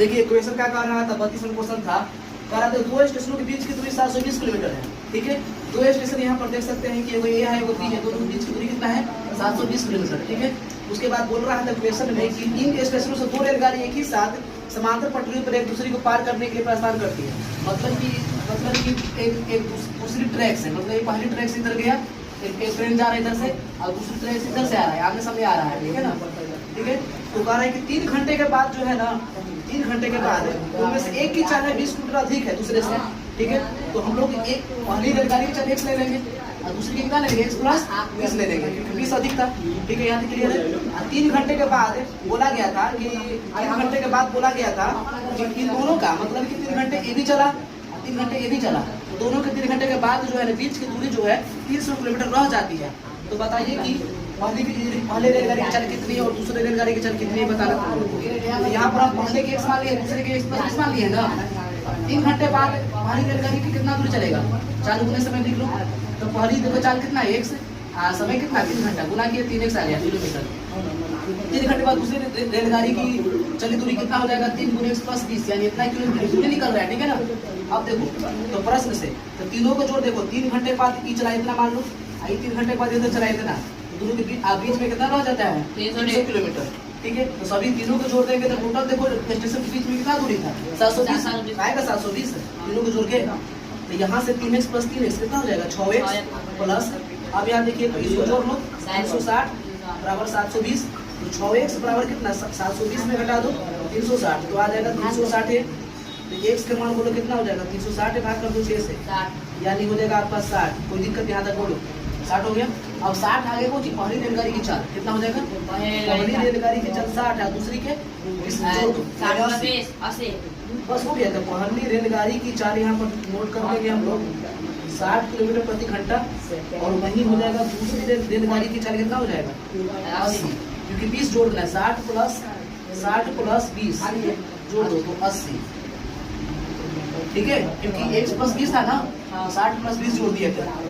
देखिए क्वेश्चन क्या कह रहा था, 32 नंबर क्वेश्चन था, कह रहा था दो स्टेशनों के बीच की दूरी 720 किलोमीटर है। ठीक है, दो स्टेशन यहाँ पर देख सकते हैं कि वो ए है वो बी है, दोनों के बीच की दूरी कितना है 720 किलोमीटर। ठीक है, उसके बाद बोल रहा था क्वेश्चन में कि इन स्टेशनों से दो रेलगाड़ी एक ही साथ समांतर पटरियों पर एक दूसरे को पार करने के लिए प्रस्थान करती है। मतलब कि एक दूसरी ट्रैक से, मतलब ये पहली ट्रैक से इधर गया, एक ट्रेन जा रहा है इधर से और दूसरी ट्रेन से इधर से आ रहा है, आमने सामने आ रहा है। ठीक है ना, ठीक है, तो कह रहा है कि 3 घंटे के बाद जो है ना, 3 घंटे के बाद उनमें से एक की चाल है 20 किलोमीटर अधिक है दूसरे से। ठीक है, तो हम लोग एक पहली रेलगाड़ी की चाल 1 ले लेंगे और दूसरी की कितना लेंगे 1 प्लस 20 ले लेंगे, क्योंकि 20 अधिक था। ठीक है, यहाँ तक क्लियर है। 3 घंटे के बाद बोला गया था कि 3 घंटे के बाद बोला गया था कि इन दोनों का मतलब कि 3 घंटे ये भी चला, 3 घंटे ये भी चला, तो दोनों के 3 घंटे के बाद जो है ना बीच की दूरी जो है 300 किलोमीटर रह जाती है। तो बताइए कि पहले रेलगाड़ी की चाल कितनी है और दूसरे रेलगाड़ी की चाल कितनी है, बताना। तो यहाँ पर हम पहले के एक्स मान लिए, दूसरे के एक्स मान लिए ना। 3 घंटे बाद पहली रेलगाड़ी की कितना दूरी चलेगा, चालू होने समय लिख लो। तो पहली देखो चाल कितना है x, समय कितना 3 घंटा, गुना किया 3x आ गया किलोमीटर। 3 घंटे बाद दूसरी रेलगाड़ी की चली दूरी कितना हो जाएगा 3 × x + 20, यानी इतना किलोमीटर दूरी निकल रहा है। ठीक है ना, अब देखो तो प्रश्न से तो तीनों को जोड़ देखो, 3 घंटे बाद ई चला इतना मान लो, आई 3 घंटे बाद इधर चला इतना, दोनों के बीच में कितना रह जाता है 300 किलोमीटर। ठीक है, तो सभी तीनों को जोड़ देंगे तो टोटल देखो स्टेशन के बीच में कितना दूरी था 720 आएगा, 720 तीनों को जोड़ के। तो यहाँ से 3x + 3x कितना हो जाएगा 6x प्लस, अब यहाँ देखिए तो इसको जोड़ लो 360 बराबर 720, तो 6x बराबर कितना 720 में घटा दो 360, तो आ जाएगा 360 है। तो x का मान बोलो कितना हो जाएगा 360 भाग कर दो 6 से, यानी हो जाएगा आपका 60। कोई दिक्कत यहाँ तक बोलो 60 हो गया। अब 60 आगे को पहली रेलगाड़ी की चाल कितना हो जाएगा, पहली रेलगाड़ी की चाल 60 है, दूसरी के बस हो गया। तो पहली रेलगाड़ी की चाल यहाँ पर नोट कर लेंगे हम लोग 60 किलोमीटर प्रति घंटा, और वही हो जाएगा दूसरी रेलगाड़ी की चाल कितना हो जाएगा 80, क्योंकि 20 जोड़ना है, 60 + 20 जोड़ दो तो 80। ठीक है, क्योंकि x + 20 था ना, 60 + 20 जोड़ दिया था।